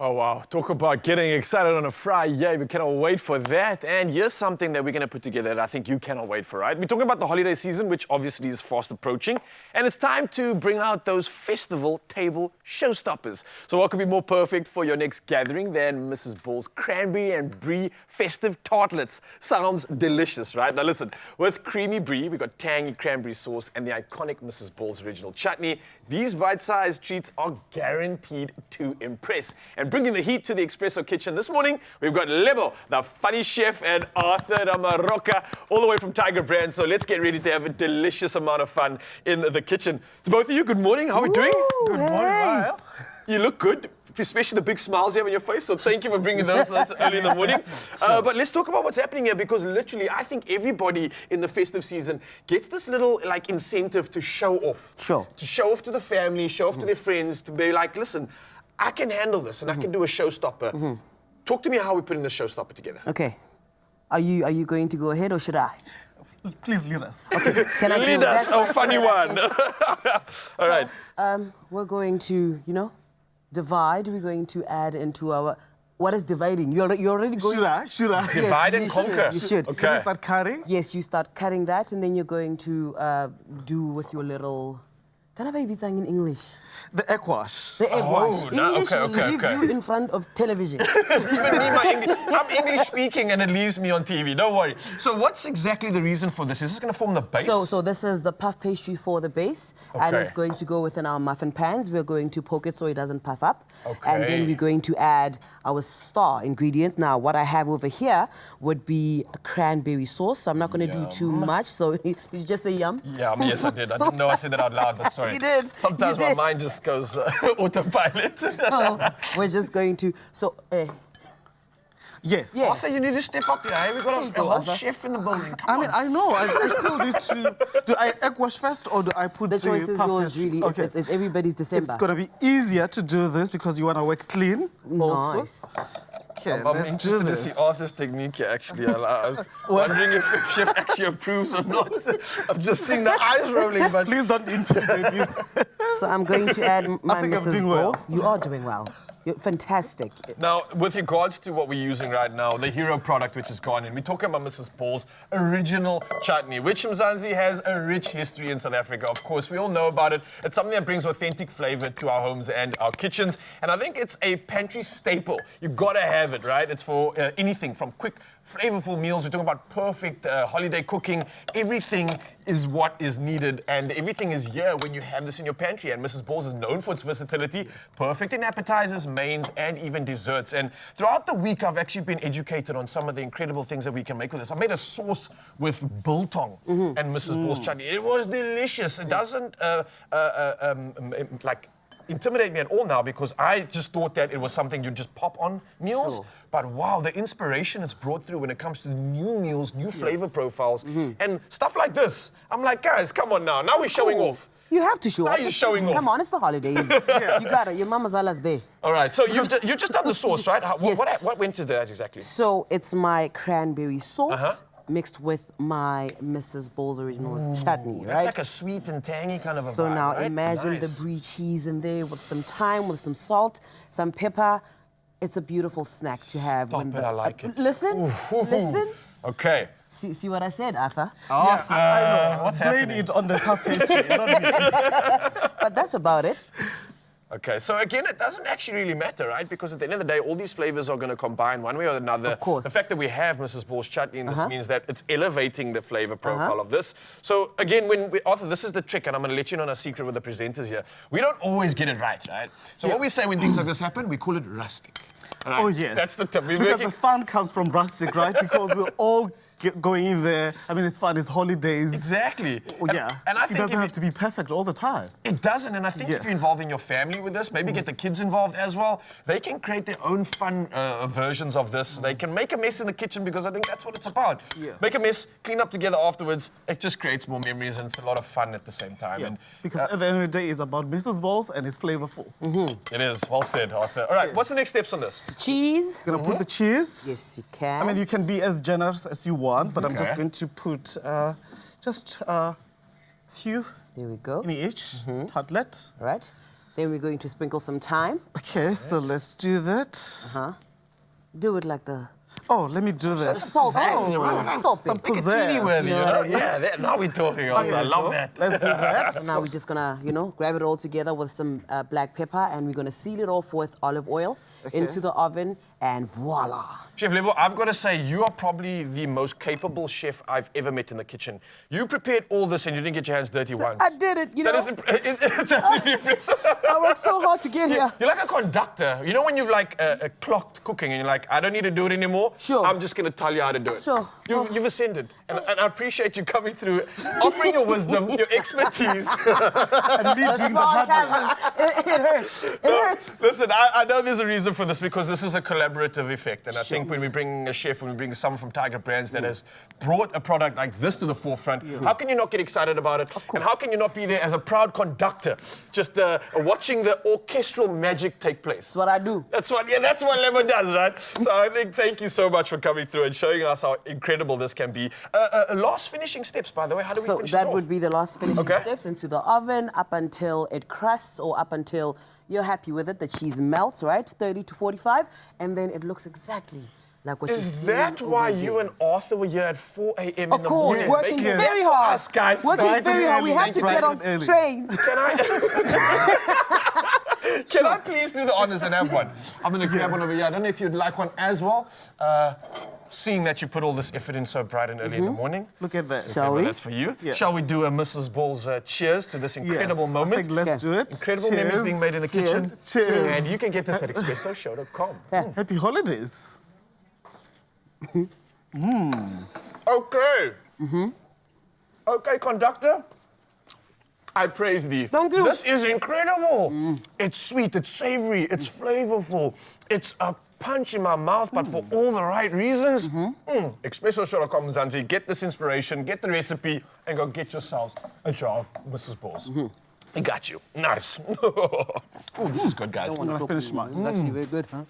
Oh, wow. Talk about getting excited on a Friday. We cannot wait for that. And here's something that we're going to put together that I think you cannot wait for, right? We're talking about the holiday season, which obviously is fast approaching. And it's time to bring out those festival table showstoppers. So what could be more perfect for your next gathering than Mrs. Ball's Cranberry and Brie Festive Tartlets? Sounds delicious, right? Now listen, with creamy Brie, we got tangy cranberry sauce and the iconic Mrs. Ball's original chutney. These bite-sized treats are guaranteed to impress. And bringing the heat to the Expresso kitchen this morning, we've got Lebo, the funny chef, and Arthur Ramaroka, all the way from Tiger Brand. So let's get ready to have a delicious amount of fun in the kitchen. To both of you, good morning. How are we doing? Good morning, Lyle. You look good, especially the big smiles you have on your face. So thank you for bringing those early in the morning. But let's talk about what's happening here, because literally, I think everybody in the festive season gets this little incentive to show off. Sure. To show off to the family, show off to their friends, to be like, listen, I can handle this and I can do a showstopper. Talk to me how we're putting this showstopper together. Okay. Are you going to go ahead or should I? Please lead us. Okay. Can I Lead us, oh, funny one. All right. We're going to, divide. We're going to add into our... What is dividing? You're already going... Should I? Divide Yes, and conquer. You should. Okay. Can we start cutting? Yes, you start cutting that, and then you're going to do with your little... Can I be saying in English? The egg wash. The egg wash. no, English will okay. leave you in front of television. Even me, my English, I'm English speaking and it leaves me on TV, don't worry. So what's exactly the reason for this? Is this going to form the base? So this is the puff pastry for the base, and Okay. it's going to go within our muffin pans. We're going to poke it so it doesn't puff up. Okay. And then we're going to add our star ingredients. Now, what I have over here would be a cranberry sauce, so I'm not going to do too much. So did you just say yum? Yeah, yes, I did. I didn't know I said that out loud, but sorry. You did. Sometimes You my did. mind just goes autopilot. So we're just going to... Yes. Yeah. Arthur, you need to step up here. We've got you a go, whole Arthur. chef in the building. Come I on. mean, I know. I still need to... Do I egg wash first or do I put The choice is puff yours, pastry? really. Okay. It's everybody's December. It's going to be easier to do this because you want to work clean also. Nice. Okay, I'm let's do interested to this. see Arthur's technique here, actually. I was wondering if Chef actually approves or not. I'm just seeing the eyes rolling, but... Please don't intimidate me. So I'm going to add my think I'm Mrs. doing well. Balls. You are doing well. You're fantastic. Now, with regards to what we're using right now, the hero product which is gone in, we're talking about Mrs. Ball's original chutney, which Mzansi has a rich history in South Africa. Of course, we all know about it. It's something that brings authentic flavor to our homes and our kitchens. And I think it's a pantry staple. You've got to have it, right? It's for anything from quick, flavorful meals. We're talking about perfect holiday cooking. Everything is what is needed, and everything is here when you have this in your pantry. And Mrs. Ball's is known for its versatility, perfect in appetizers, mains, and even desserts. And throughout the week, I've actually been educated on some of the incredible things that we can make with this. I made a sauce with biltong and Mrs. Ball's chutney. It was delicious. It doesn't intimidate me at all now, because I just thought that it was something you'd just pop on meals. Sure. But wow, the inspiration it's brought through when it comes to new meals, new flavor profiles, and stuff like this. I'm like, guys, come on now. Now we're showing off. You have to show Now off. you're showing off. Come on, it's the holidays. You got it. Your mama's alas there. All right, so you've just done the sauce, right? Yes. What went into that exactly? So it's my cranberry sauce mixed with my Mrs. Ball's original chutney, That's right? like a sweet and tangy kind of a So vibe, now right? imagine Nice. the Brie cheese in there with some thyme, with some salt, some pepper. It's a beautiful snack to have. Stop it, I like it. Listen, listen. Okay. See what I said, Arthur? Yeah, I know. What's Blame happening? it on the puff pastry, not me. But that's about it. Okay, so again, it doesn't actually really matter, right? Because at the end of the day, all these flavors are going to combine one way or another. Of course. The fact that we have Mrs. Ball's chutney in this means that it's elevating the flavor profile of this. So again, Arthur, this is the trick, and I'm going to let you in on a secret with the presenters here. We don't always get it right? So what we say when things like this happen, we call it rustic. All right? Oh, yes. That's the tip. Because the fun comes from rustic, right? Because we're all going in there. I mean, it's fun. It's holidays. Exactly. Oh, yeah. And I it think doesn't have to be perfect all the time. It doesn't, and I think if you're involving your family with this, maybe get the kids involved as well, they can create their own fun versions of this. They can make a mess in the kitchen, because I think that's what it's about. Yeah. Make a mess, clean up together afterwards. It just creates more memories, and it's a lot of fun at the same time. Yeah. And, Because at the end of the day, it's about Mrs. Balls and it's flavorful. it is. Well said, Arthur. All right, what's the next steps on this? Cheese. Gonna put the cheese. Yes, you can. I mean, you can be as generous as you want, but I'm just Okay. going to put just a few There we go. in each tartlet. Right. Then we're going to sprinkle some thyme. Okay, so let's do that. Do it like the Oh, let me do that. salt. Salt. Some TV pizzazz. worthy, you know? Yeah, now we're talking. I love that. Let's do that. So now we're just gonna, grab it all together with some black pepper, and we're gonna seal it off with olive oil into the oven, and voila. Chef Lebo, I've got to say, you are probably the most capable chef I've ever met in the kitchen. You prepared all this and you didn't get your hands dirty once. I did it, That is it's absolutely impressive. I worked so hard to get here. You're like a conductor. You know when you've clocked cooking and you're like, I don't need to do it anymore. Sure. I'm just going to tell you how to do it. Sure. You've ascended. And I appreciate you coming through, offering your wisdom, your expertise. And me doing the hard work. Sarcasm. It hurts. It hurts. Listen, I know there's a reason for this because this is a collaborative effect. And I think when we bring a chef, when we bring someone from Tiger Brands that has brought a product like this to the forefront, how can you not get excited about it? And how can you not be there as a proud conductor, just watching the orchestral magic take place? That's what I do. That's what Lemon does, right? So I think thank you so much for coming through and showing us how incredible this can be. Last finishing steps, by the way, how do we So finish that it off? would be the last finishing steps into the oven up until it crusts or up until you're happy with it, the cheese melts, right? 30 to 45, and then it looks exactly like what you see. Is that why you and Arthur were here at 4 a.m. in the Of course, morning? working making very it for hard. us, guys. Working Bright very and hard. We early, had to bright get on and early. trains. Can I please do the honors and have one? I'm going to grab one over here. I don't know if you'd like one as well. Seeing that you put all this effort in so bright and early in the morning. Look at that. Shall we? That's for you. Yeah. Shall we do a Mrs. Ball's cheers to this incredible Yes, moment? I think let's do it. Incredible Cheers. memories being made in the kitchen. Cheers. And you can get this at expressoshow.com. Happy holidays. Okay. Okay, conductor. I praise thee. Thank you. This is incredible. It's sweet, it's savory, it's flavorful. It's a punch in my mouth, but for all the right reasons. Expresso.com, Zanzi. Get this inspiration, get the recipe, and go get yourselves a jar of Mrs. Balls. I got you. Nice. Oh, this is good, guys. I'm gonna finish mine. It's actually very good, huh?